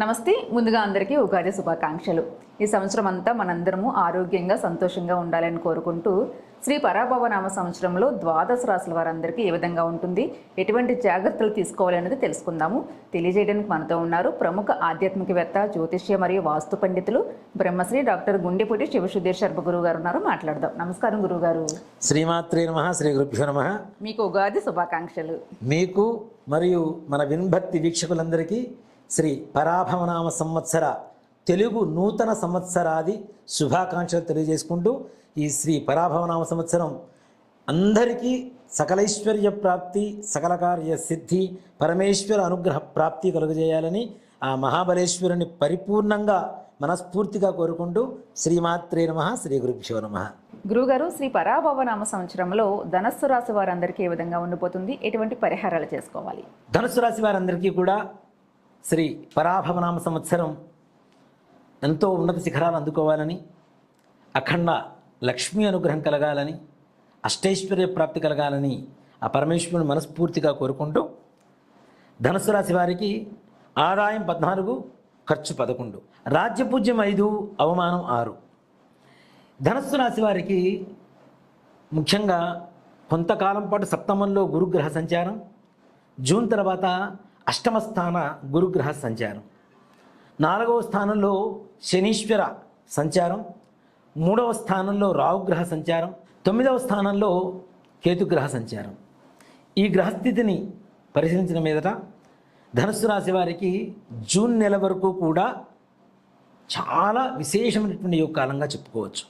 నమస్తే. ముందుగా అందరికీ ఉగాది శుభాకాంక్షలు. ఈ సంవత్సరం అంతా మనందరము ఆరోగ్యంగా సంతోషంగా ఉండాలని కోరుకుంటూ శ్రీ పరాభవనామ సంవత్సరంలో ద్వాదశ రాశుల వారందరికీ ఏ విధంగా ఉంటుంది, ఎటువంటి జాగ్రత్తలు తీసుకోవాలనేది తెలుసుకుందాము. తెలియజేయడానికి మనతో ఉన్నారు ప్రముఖ ఆధ్యాత్మికవేత్త, జ్యోతిష్య మరియు వాస్తు పండితులు బ్రహ్మశ్రీ డాక్టర్ గుండెపూడి శివసుధీర్ శర్మ గురువు గారు ఉన్నారు. మాట్లాడదాం. నమస్కారం గురువు గారు. శ్రీమాత్రే నమః. శ్రీ గురుభ్యో నమః. మీకు ఉగాది శుభాకాంక్షలు. మీకు మరియు మన విన్భక్తి వీక్షకులందరికీ శ్రీ పరాభవనామ సంవత్సర తెలుగు నూతన సంవత్సరాది శుభాకాంక్షలు తెలియజేసుకుంటూ ఈ శ్రీ పరాభవనామ సంవత్సరం అందరికీ సకలైశ్వర్య ప్రాప్తి, సకల కార్య సిద్ధి, పరమేశ్వర అనుగ్రహ ప్రాప్తి కలుగజేయాలని ఆ మహాబలేశ్వరుని పరిపూర్ణంగా మనస్ఫూర్తిగా కోరుకుంటూ శ్రీమాత్రే నమః. శ్రీ గురుభ్యో నమః. గురుగారు, శ్రీ పరాభవనామ సంవత్సరంలో ధనస్సు రాశి వారందరికీ ఏ విధంగా ఉండిపోతుంది, ఎటువంటి పరిహారాలు చేసుకోవాలి? ధనుస్సు రాశి వారందరికీ కూడా శ్రీ పరాభవనామ సంవత్సరం ఎంతో ఉన్నత శిఖరాలు అందుకోవాలని, అఖండ లక్ష్మీ అనుగ్రహం కలగాలని, అష్టైశ్వర్య ప్రాప్తి కలగాలని ఆ పరమేశ్వరుని మనస్ఫూర్తిగా కోరుకుంటూ ధనుస్సు రాశి వారికి ఆదాయం 14, ఖర్చు 11, రాజ్యపూజ్యం 5, అవమానం 6. ధనుస్సు రాశి వారికి ముఖ్యంగా కొంతకాలం పాటు సప్తమంలో గురుగ్రహ సంచారం, జూన్ తర్వాత అష్టమ స్థాన గురుగ్రహ సంచారం, 4వ స్థానంలో శనీశ్వర సంచారం, 3వ స్థానంలో రాహుగ్రహ సంచారం, 9వ స్థానంలో కేతుగ్రహ సంచారం. ఈ గ్రహస్థితిని పరిశీలించిన మీదట ధనుస్సు రాశి వారికి జూన్ నెల వరకు కూడా చాలా విశేషమైనటువంటి యోగ కాలంగా చెప్పుకోవచ్చు.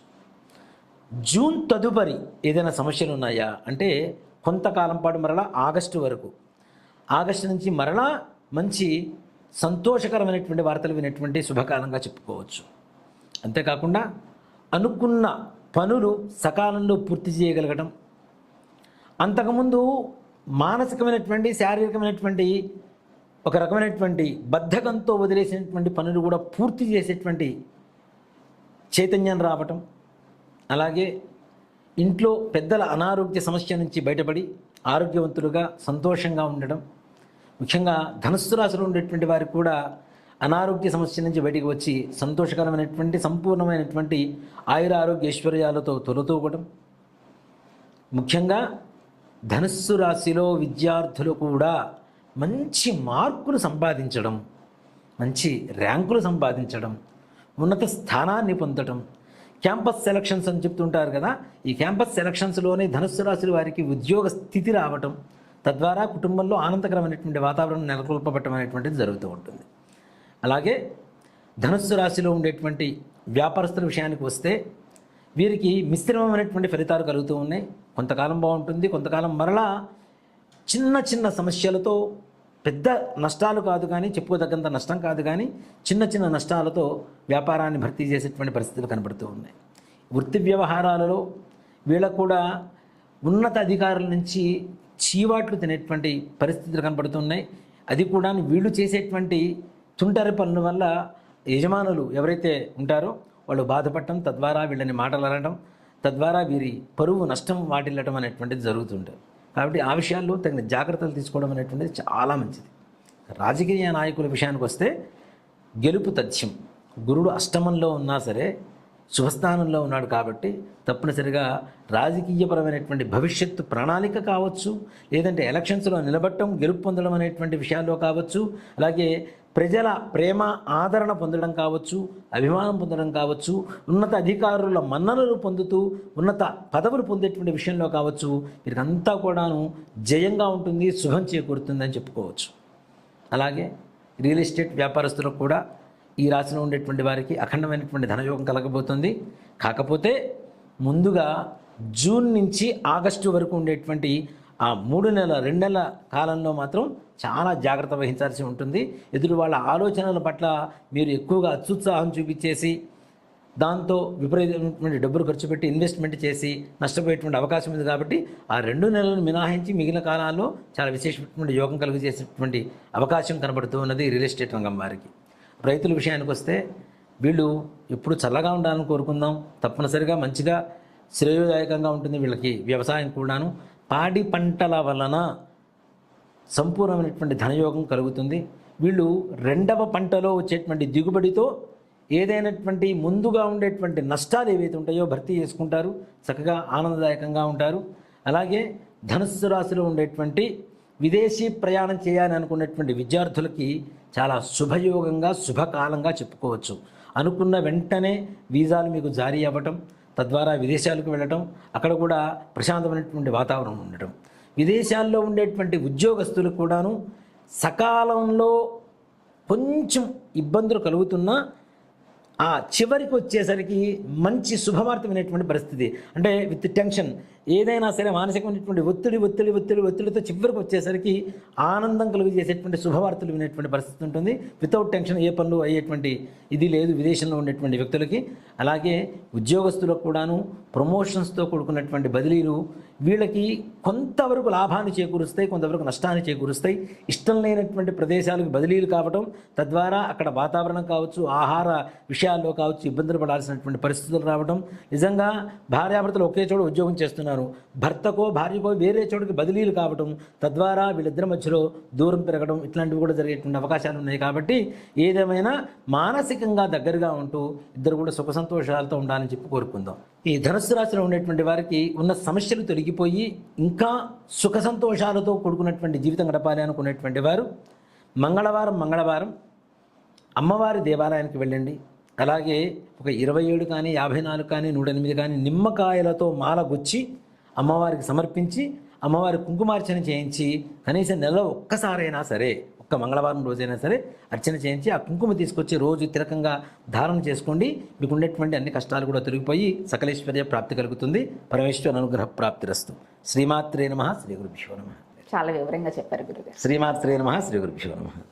జూన్ తదుపరి ఏదైనా సమస్యలు ఉన్నాయా అంటే కొంతకాలం పాటు మరలా ఆగస్టు వరకు, ఆగస్టు నుంచి మరలా మంచి సంతోషకరమైనటువంటి వార్తలు వినేటువంటి శుభకాలంగా చెప్పుకోవచ్చు. అంతేకాకుండా అనుకున్న పనులు సకాలంలో పూర్తి చేయగలగడం, అంతకుముందు మానసికమైనటువంటి, శారీరకమైనటువంటి ఒక రకమైనటువంటి బద్ధకంతో వదిలేసినటువంటి పనులు కూడా పూర్తి చేసేటువంటి చైతన్యం రావటం, అలాగే ఇంట్లో పెద్దల అనారోగ్య సమస్య నుంచి బయటపడి ఆరోగ్యవంతులుగా సంతోషంగా ఉండడం, ముఖ్యంగా ధనుస్సు రాశిలో ఉండేటువంటి వారికి కూడా అనారోగ్య సమస్య నుంచి బయటికి వచ్చి సంతోషకరమైనటువంటి సంపూర్ణమైనటువంటి ఆయుర ఆరోగ్య ఐశ్వర్యాలతో తొలతూగడం, ముఖ్యంగా ధనుస్సు రాశిలో విద్యార్థులు కూడా మంచి మార్కులు సంపాదించడం, మంచి ర్యాంకులు సంపాదించడం, ఉన్నత స్థానాన్ని పొందడం, క్యాంపస్ సెలక్షన్స్ అని చెప్తుంటారు కదా, ఈ క్యాంపస్ సెలక్షన్స్లోనే ధనుస్సు రాశి వారికి ఉద్యోగ స్థితి రావటం, తద్వారా కుటుంబంలో ఆనందకరమైనటువంటి వాతావరణం నెలకొల్పబట్టం అనేటువంటిది జరుగుతూ ఉంటుంది. అలాగే ధనుస్సు రాశిలో ఉండేటువంటి వ్యాపారస్తుల విషయానికి వస్తే వీరికి మిశ్రమమైనటువంటి ఫలితాలు కలుగుతూ ఉన్నాయి. కొంతకాలం బాగుంటుంది, కొంతకాలం మరలా చిన్న చిన్న సమస్యలతో, పెద్ద నష్టాలు కాదు కానీ, చెప్పుకోదగ్గంత నష్టం కాదు కానీ చిన్న చిన్న నష్టాలతో వ్యాపారాన్ని భర్తీ చేసేటువంటి పరిస్థితులు కనబడుతూ ఉన్నాయి. వృత్తి వ్యవహారాలలో వీళ్ళకు కూడా ఉన్నత అధికారుల నుంచి చీవాట్లు తినేటువంటి పరిస్థితులు కనబడుతున్నాయి. అది కూడా వీళ్ళు చేసేటువంటి తుంటరి పనుల వల్ల యజమానులు ఎవరైతే ఉంటారో వాళ్ళు బాధపడటం, తద్వారా వీళ్ళని మాటలు అనడం, తద్వారా వీరి పరువు నష్టం వాటిల్లటం అనేటువంటిది జరుగుతుంటుంది. కాబట్టి ఆ విషయాల్లో తగిన జాగ్రత్తలు తీసుకోవడం అనేటువంటిది చాలా మంచిది. రాజకీయ నాయకుల విషయానికి వస్తే గెలుపు తథ్యం. గురుడు అష్టమంలో ఉన్నా సరే శుభస్థానంలో ఉన్నాడు కాబట్టి తప్పనిసరిగా రాజకీయపరమైనటువంటి భవిష్యత్తు ప్రణాళిక కావచ్చు, లేదంటే ఎలక్షన్స్లో నిలబడటం, గెలుపు పొందడం అనేటువంటి విషయాల్లో కావచ్చు, అలాగే ప్రజల ప్రేమ ఆదరణ పొందడం కావచ్చు, అభిమానం పొందడం కావచ్చు, ఉన్నత అధికారుల మన్ననలు పొందుతూ ఉన్నత పదవులు పొందేటువంటి విషయంలో కావచ్చు, వీరికంతా కూడాను జయంగా ఉంటుంది, శుభం చేకూరుతుందని చెప్పుకోవచ్చు. అలాగే రియల్ ఎస్టేట్ వ్యాపారస్తులకు కూడా ఈ రాశిలో ఉండేటువంటి వారికి అఖండమైనటువంటి ధనయోగం కలగబోతుంది. కాకపోతే ముందుగా జూన్ నుంచి ఆగస్టు వరకు ఉండేటువంటి ఆ 3 నెలల 2 నెలల కాలంలో మాత్రం చాలా జాగ్రత్త వహించాల్సి ఉంటుంది. ఎదురు వాళ్ళ ఆలోచనల పట్ల మీరు ఎక్కువగా అత్యుత్సాహం చూపించేసి దాంతో విపరీతమైనటువంటి డబ్బులు ఖర్చు పెట్టి ఇన్వెస్ట్మెంట్ చేసి నష్టపోయేటువంటి అవకాశం ఉంది. కాబట్టి ఆ 2 నెలలను మినహాయించి మిగిలిన కాలాల్లో చాలా విశేషమైనటువంటి యోగం కలుగజేసేటువంటి అవకాశం కనబడుతూ ఉన్నది రియల్ ఎస్టేట్ రంగం వారికి. రైతుల విషయానికి వస్తే వీళ్ళు ఎప్పుడు చల్లగా ఉండాలని కోరుకుందాం. తప్పనిసరిగా మంచిగా శ్రేయోదాయకంగా ఉంటుంది వీళ్ళకి వ్యవసాయం కూడాను. పాడి పంటల వలన సంపూర్ణమైనటువంటి ధనయోగం కలుగుతుంది. వీళ్ళు రెండవ పంటలో వచ్చేటువంటి దిగుబడితో ఏదైనటువంటి ముందుగా ఉండేటువంటి నష్టాలు ఏవైతే ఉంటాయో భర్తీ చేసుకుంటారు, చక్కగా ఆనందదాయకంగా ఉంటారు. అలాగే ధనుస్సు రాశిలో ఉండేటువంటి విదేశీ ప్రయాణం చేయాలని అనుకున్నటువంటి విద్యార్థులకి చాలా శుభయోగంగా శుభకాలంగా చెప్పుకోవచ్చు. అనుకున్న వెంటనే వీసాలు మీకు జారీ అవ్వటం, తద్వారా విదేశాలకు వెళ్ళటం, అక్కడ కూడా ప్రశాంతమైనటువంటి వాతావరణం ఉండటం. విదేశాల్లో ఉండేటువంటి ఉద్యోగస్తులకు కూడాను సకాలంలో కొంచెం ఇబ్బందులు కలుగుతున్నా ఆ చివరికి వచ్చేసరికి మంచి శుభవార్తమైనటువంటి పరిస్థితి. అంటే విత్ టెన్షన్ ఏదైనా సరే మానసికమైనటువంటి ఒత్తిడితో చివరికి వచ్చేసరికి ఆనందం కలుగు చేసేటువంటి శుభవార్తలు వినేటువంటి పరిస్థితి ఉంటుంది. వితౌట్ టెన్షన్ ఏ పనులు అయ్యేటువంటి ఇది లేదు విదేశంలో ఉండేటువంటి వ్యక్తులకి. అలాగే ఉద్యోగస్తులకు కూడాను ప్రమోషన్స్తో కూడుకున్నటువంటి బదిలీలు వీళ్ళకి కొంతవరకు లాభాన్ని చేకూరుస్తాయి, కొంతవరకు నష్టాన్ని చేకూరుస్తాయి. ఇష్టం లేనటువంటి ప్రదేశాలకు బదిలీలు కావటం, తద్వారా అక్కడ వాతావరణం కావచ్చు, ఆహార విషయాల్లో కావచ్చు ఇబ్బందులు పడాల్సినటువంటి పరిస్థితులు రావడం. నిజంగా భార్యాభర్తలు ఒకే చోట ఉద్యోగం చేస్తున్నారు, భర్తకో భార్యకో వేరే చోటుకి బదిలీలు కావటం, తద్వారా వీళ్ళిద్దరి మధ్యలో దూరం పెరగడం, ఇట్లాంటివి కూడా జరిగేటువంటి అవకాశాలు ఉన్నాయి. కాబట్టి ఏదేమైనా మానసికంగా దగ్గరగా ఉంటూ ఇద్దరు కూడా సుఖ సంతోషాలతో ఉండాలని చెప్పి కోరుకుందాం. ఈ ధనుస్సు రాశిలో ఉండేటువంటి వారికి ఉన్న సమస్యలు తొలగిపోయి ఇంకా సుఖ సంతోషాలతో కూడుకున్నటువంటి జీవితం గడపాలి అనుకునేటువంటి వారు మంగళవారం అమ్మవారి దేవాలయానికి వెళ్ళండి. అలాగే ఒక 27 కానీ 54 కానీ 108 కానీ నిమ్మకాయలతో మాల గుచ్చి అమ్మవారికి సమర్పించి అమ్మవారి కుంకుమార్చన చేయించి కనీసం నెలలో ఒక్కసారైనా సరే, ఒక్క మంగళవారం రోజైనా సరే అర్చన చేయించి ఆ కుంకుమ తీసుకొచ్చి రోజు తిలకంగా ధారణ చేసుకోండి. మీకు ఉండేటువంటి అన్ని కష్టాలు కూడా తొలగిపోయి సకలేశ్వర్య ప్రాప్తి కలుగుతుంది. పరమేశ్వర అనుగ్రహ ప్రాప్తిరస్తు. శ్రీమాత్రే నమః. శ్రీ గురుభ్యో నమః. చాలా వివరంగా చెప్పారు గురుగారు. శ్రీమాత్రే నమః. శ్రీ గురుభ్యో నమః.